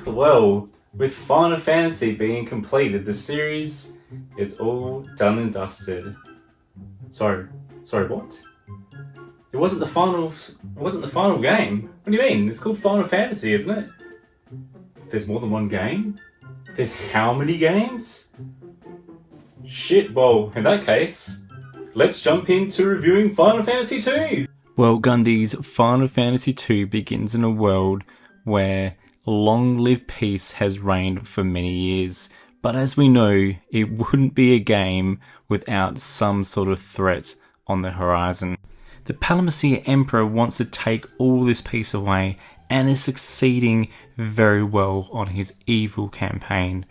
Well, with Final Fantasy being completed, the series is all done and dusted. Sorry, what? It wasn't the final game. What do you mean? It's called Final Fantasy, isn't it? There's more than one game? There's how many games? Shit, well, in that case, let's jump into reviewing Final Fantasy II! Well, Gundy's Final Fantasy II begins in a world where long-lived peace has reigned for many years. But as we know, it wouldn't be a game without some sort of threat on the horizon. The Palamacea Emperor wants to take all this peace away and is succeeding very well on his evil campaign.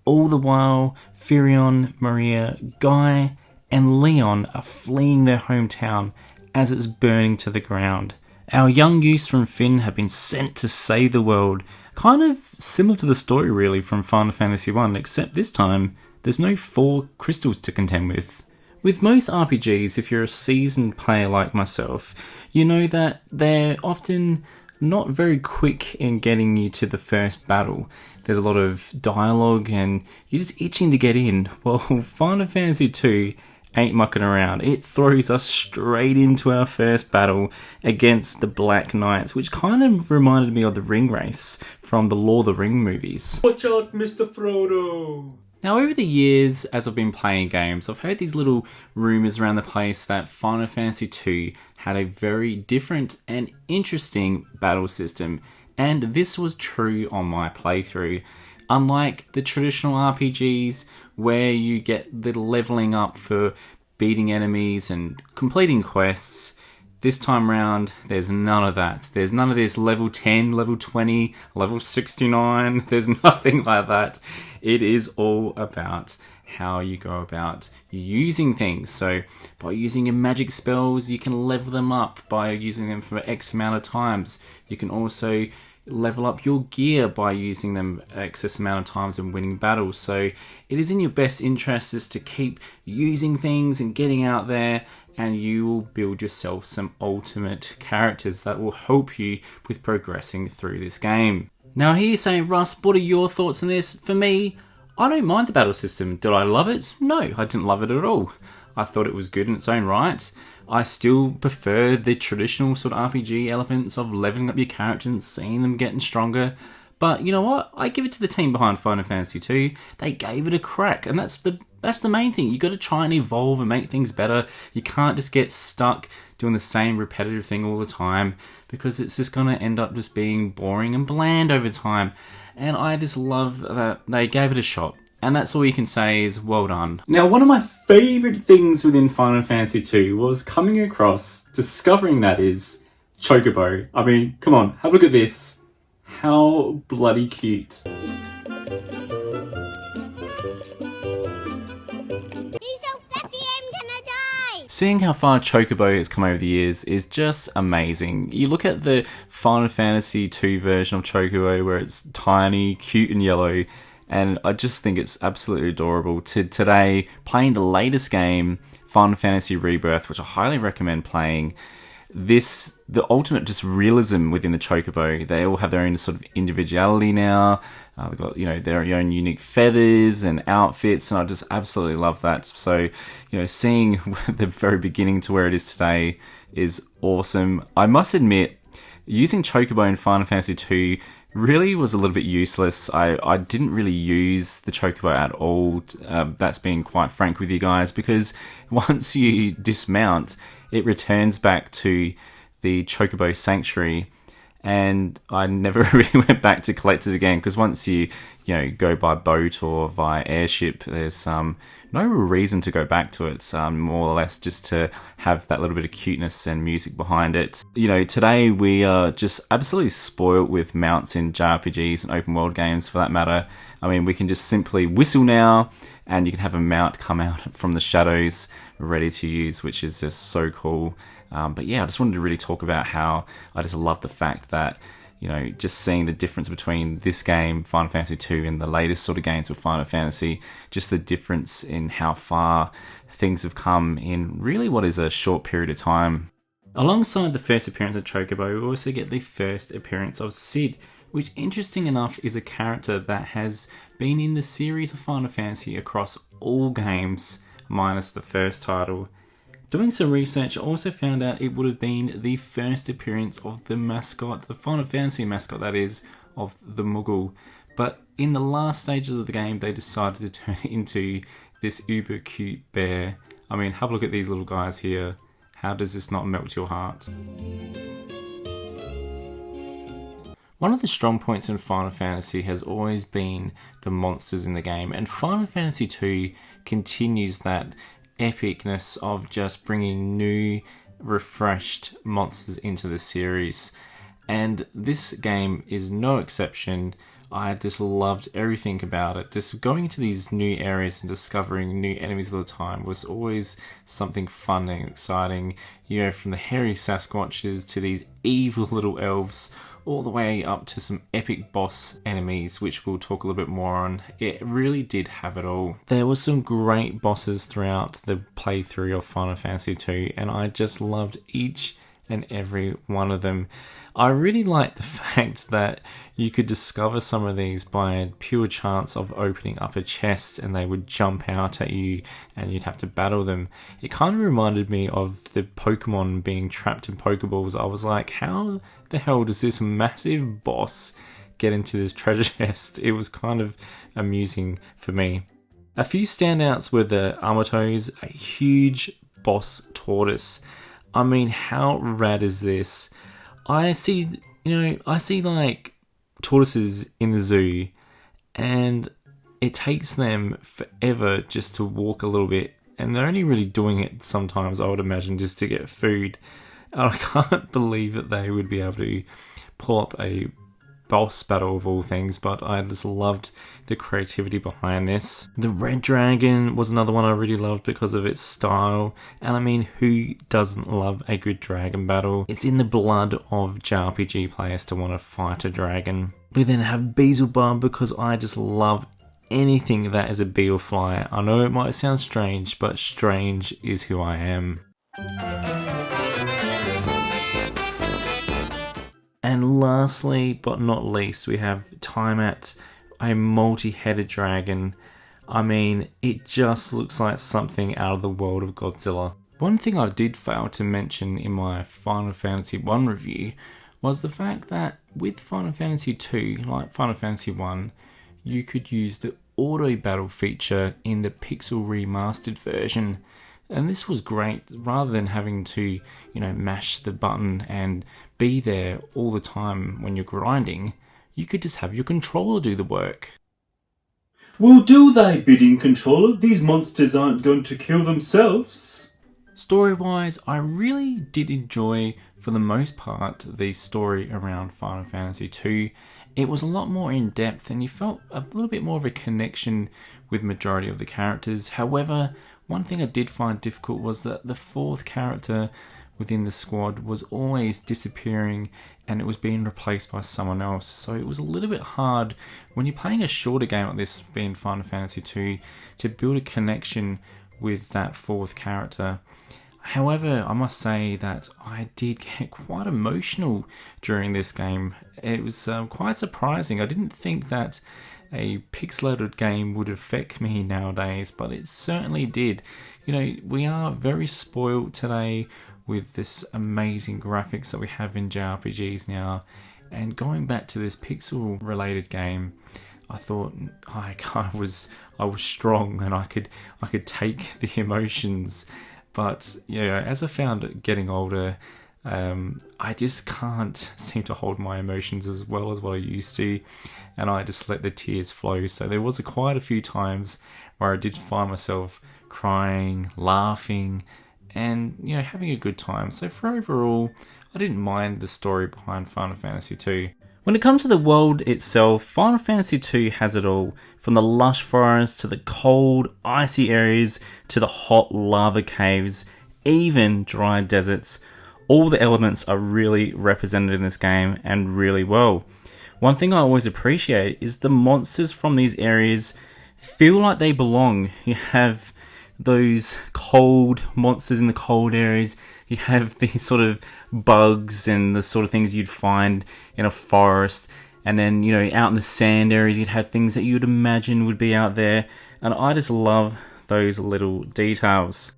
All the while, Firion, Maria, Guy, and Leon are fleeing their hometown as it's burning to the ground. Our young youths from Finn have been sent to save the world, kind of similar to the story really from Final Fantasy I, except this time there's no 4 crystals to contend with. With most RPGs, if you're a seasoned player like myself, you know that they're often not very quick in getting you to the first battle. There's a lot of dialogue and you're just itching to get in. Well, Final Fantasy II ain't mucking around. It throws us straight into our first battle against the Black Knights, which kind of reminded me of the Ring Wraiths from the Lord of the Ring movies. Watch out, Mr. Frodo! Now, over the years, as I've been playing games, I've heard these little rumours around the place that Final Fantasy II had a very different and interesting battle system, and this was true on my playthrough. Unlike the traditional RPGs, where you get the leveling up for beating enemies and completing quests, this time round, there's none of that. There's none of this level 10, level 20, level 69. There's nothing like that. It is all about how you go about using things. So by using your magic spells, you can level them up by using them for X amount of times. You can also level up your gear by using them excess amount of times and winning battles. So it is in your best interest is to keep using things and getting out there, and you will build yourself some ultimate characters that will help you with progressing through this game. Now I hear you saying, Russ, what are your thoughts on this? For me, I don't mind the battle system. Did I love it? No, I didn't love it at all. I thought it was good in its own right. I still prefer the traditional sort of RPG elements of leveling up your character and seeing them getting stronger. But you know what? I give it to the team behind Final Fantasy II. They gave it a crack, and that's the main thing. You got to try and evolve and make things better. You can't just get stuck doing the same repetitive thing all the time, because it's just going to end up just being boring and bland over time. And I just love that they gave it a shot. And that's all you can say is well done. Now, one of my favourite things within Final Fantasy II was coming across, discovering that is Chocobo. I mean, come on, have a look at this. How bloody cute. He's so fluffy, I'm gonna die! Seeing how far Chocobo has come over the years is just amazing. You look at the Final Fantasy II version of Chocobo where it's tiny, cute and yellow, and I just think it's absolutely adorable. To today, playing the latest game, Final Fantasy Rebirth, which I highly recommend playing, the ultimate just realism within the Chocobo. They all have their own sort of individuality now. They've got, their own unique feathers and outfits, and I just absolutely love that. So, seeing the very beginning to where it is today is awesome. I must admit, using Chocobo in Final Fantasy II really was a little bit useless. I didn't really use the Chocobo at all. That's being quite frank with you guys, because once you dismount, it returns back to the Chocobo Sanctuary, and I never really went back to collect it again, because once you go by boat or via airship, there's no real reason to go back to it. More or less just to have that little bit of cuteness and music behind it. Today we are just absolutely spoiled with mounts in JRPGs and open world games for that matter. I mean, we can just simply whistle now, and you can have a mount come out from the shadows ready to use, which is just so cool. But yeah, I just wanted to really talk about how I just love the fact that, just seeing the difference between this game, Final Fantasy II, and the latest sort of games with Final Fantasy, just the difference in how far things have come in really what is a short period of time. Alongside the first appearance of Chocobo, we also get the first appearance of Sid, which, interesting enough, is a character that has been in the series of Final Fantasy across all games, minus the first title. Doing some research, I also found out it would have been the first appearance of the mascot, the Final Fantasy mascot that is, of the Moogle. But in the last stages of the game, they decided to turn it into this uber cute bear. I mean, have a look at these little guys here. How does this not melt your heart? One of the strong points in Final Fantasy has always been the monsters in the game, and Final Fantasy II continues that epicness of just bringing new, refreshed monsters into the series. And this game is no exception. I just loved everything about it. Just going into these new areas and discovering new enemies all the time was always something fun and exciting. You know, from the hairy Sasquatches to these evil little elves, all the way up to some epic boss enemies, which we'll talk a little bit more on. It really did have it all. There were some great bosses throughout the playthrough of Final Fantasy II, and I just loved each and every one of them. I really liked the fact that you could discover some of these by pure chance of opening up a chest and they would jump out at you and you'd have to battle them. It kind of reminded me of the Pokemon being trapped in Pokeballs. I was like, how the hell does this massive boss get into this treasure chest? It was kind of amusing for me. A few standouts were the Amatos, a huge boss tortoise. I mean, how rad is this? I see like tortoises in the zoo, and it takes them forever just to walk a little bit, and they're only really doing it sometimes, I would imagine, just to get food. And I can't believe that they would be able to pull up a boss battle of all things, but I just loved the creativity behind this. The Red Dragon was another one I really loved because of its style, and I mean, who doesn't love a good dragon battle? It's in the blood of JRPG players to want to fight a dragon. We then have Beelzebub because I just love anything that is a bee or fly. I know it might sound strange, but strange is who I am. And lastly, but not least, we have Tiamat, a multi-headed dragon. I mean, it just looks like something out of the world of Godzilla. One thing I did fail to mention in my Final Fantasy 1 review was the fact that with Final Fantasy 2, like Final Fantasy 1, you could use the auto battle feature in the pixel remastered version. And this was great, rather than having to, mash the button and be there all the time when you're grinding, you could just have your controller do the work. Well, do thy bidding, controller. These monsters aren't going to kill themselves. Story-wise, I really did enjoy, for the most part, the story around Final Fantasy II. It was a lot more in-depth and you felt a little bit more of a connection with the majority of the characters. However, one thing I did find difficult was that the fourth character within the squad was always disappearing and it was being replaced by someone else. So it was a little bit hard when you're playing a shorter game like this, being Final Fantasy II, to build a connection with that fourth character. However, I must say that I did get quite emotional during this game. It was quite surprising. I didn't think that a pixelated game would affect me nowadays, but it certainly did. We are very spoiled today with this amazing graphics that we have in JRPGs now, and going back to this pixel related game, I thought I was strong and I could take the emotions. But as I found getting older, I just can't seem to hold my emotions as well as what I used to, and I just let the tears flow. So there was quite a few times where I did find myself crying, laughing, and having a good time. So for overall, I didn't mind the story behind Final Fantasy II. When it comes to the world itself, Final Fantasy II has it all, from the lush forests to the cold, icy areas to the hot lava caves, even dry deserts. All the elements are really represented in this game, and really well. One thing I always appreciate is the monsters from these areas feel like they belong. You have those cold monsters in the cold areas You have these sort of bugs and the sort of things you'd find in a forest. And then, you know, out in the sand areas, you'd have things that you'd imagine would be out there. And I just love those little details.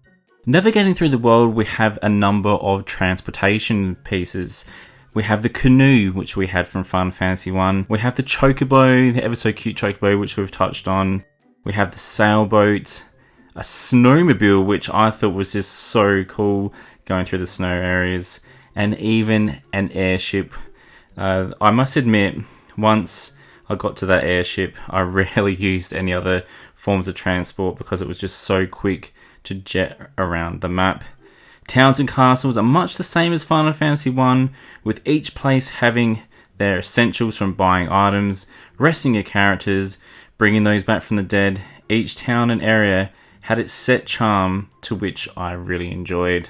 Navigating through the world, we have a number of transportation pieces. We have the canoe, which we had from Final Fantasy 1. We have the chocobo, the ever so cute chocobo, which we've touched on. We have the sailboat, a snowmobile, which I thought was just so cool, going through the snow areas. And even an airship. I must admit, once I got to that airship, I rarely used any other forms of transport because it was just so quick to jet around the map. Towns and castles are much the same as Final Fantasy 1, with each place having their essentials from buying items, resting your characters, bringing those back from the dead. Each town and area had its set charm, to which I really enjoyed.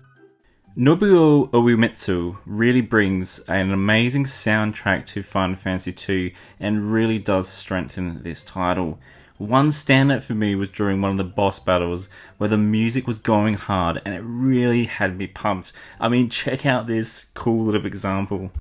Nobuo Uematsu really brings an amazing soundtrack to Final Fantasy 2 and really does strengthen this title. One standout for me was during one of the boss battles where the music was going hard and it really had me pumped. I mean, check out this cool little example.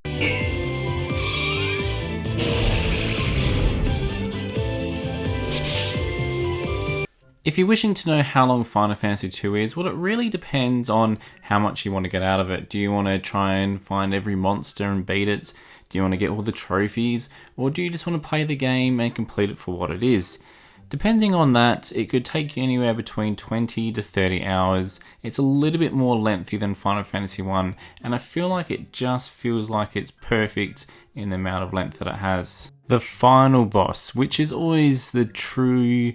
If you're wishing to know how long Final Fantasy 2 is, well, it really depends on how much you want to get out of it. Do you want to try and find every monster and beat it? Do you want to get all the trophies? Or do you just want to play the game and complete it for what it is? Depending on that, it could take you anywhere between 20 to 30 hours. It's a little bit more lengthy than Final Fantasy 1, and I feel like it just feels like it's perfect in the amount of length that it has. The final boss, which is always the true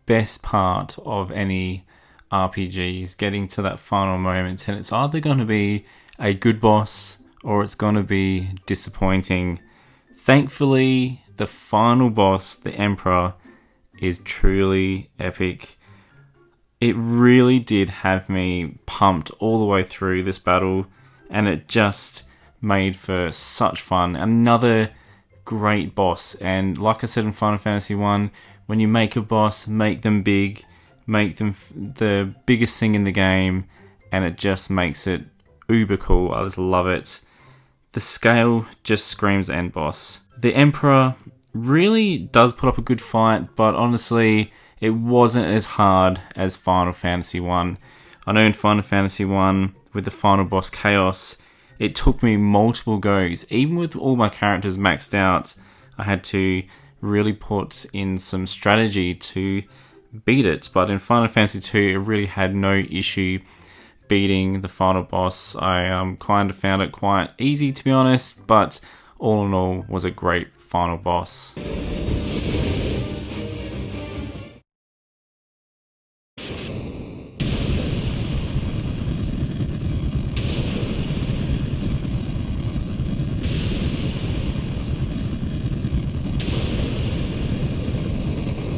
best part of any RPG, is getting to that final moment, and it's either going to be a good boss or it's going to be disappointing. Thankfully, the final boss, the Emperor, is truly epic. It really did have me pumped all the way through this battle, and it just made for such fun. Another great boss, and like I said in Final Fantasy 1, when you make a boss, make them big, make them the biggest thing in the game, and it just makes it uber cool. I just love it. The scale just screams end boss. The Emperor really does put up a good fight, but honestly, it wasn't as hard as Final Fantasy 1. I know in Final Fantasy 1, with the final boss Chaos, it took me multiple goes. Even with all my characters maxed out, I had to really put in some strategy to beat it. But in Final Fantasy 2, it really had no issue beating the final boss. I kind of found it quite easy, to be honest, but all in all, was a great final boss.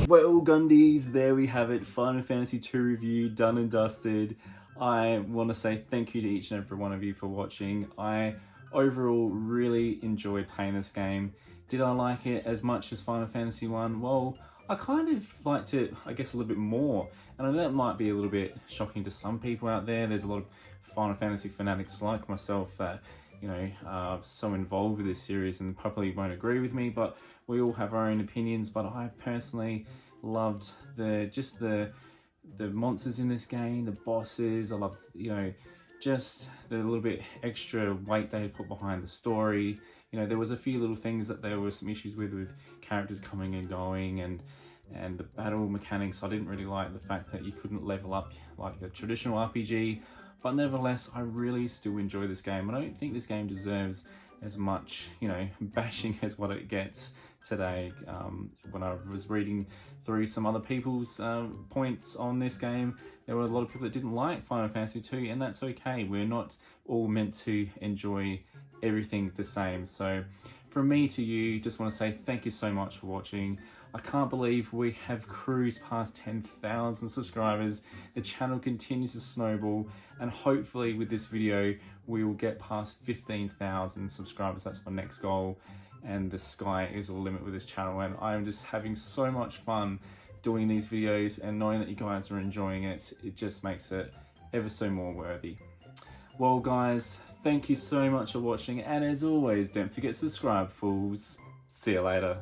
Well, Gundies, there we have it. Final Fantasy 2 review done and dusted. I want to say thank you to each and every one of you for watching. I overall really enjoyed playing this game. Did I like it as much as Final Fantasy 1? Well, I kind of liked it, I guess, a little bit more. And I know that might be a little bit shocking to some people out there. There's a lot of Final Fantasy fanatics like myself that, you know, are so involved with this series and probably won't agree with me, but we all have our own opinions. But I personally loved the monsters in this game, the bosses. I loved, you know, just the little bit extra weight they put behind the story. You know, there was a few little things that there were some issues with characters coming and going, and the battle mechanics. I didn't really like the fact that you couldn't level up like a traditional RPG, but nevertheless, I really still enjoy this game. I don't think this game deserves as much, you know, bashing as what it gets today. When I was reading through some other people's points on this game, there were a lot of people that didn't like Final Fantasy 2, and that's okay. We're not all meant to enjoy everything the same. So from me to you, just want to say thank you so much for watching. I can't believe we have cruised past 10,000 subscribers. The channel continues to snowball, and hopefully with this video we will get past 15,000 subscribers. That's my next goal, and the sky is the limit with this channel, and I'm just having so much fun doing these videos, and knowing that you guys are enjoying it, it just makes it ever so more worthy. Well guys, thank you so much for watching, and as always, don't forget to subscribe, fools. See you later.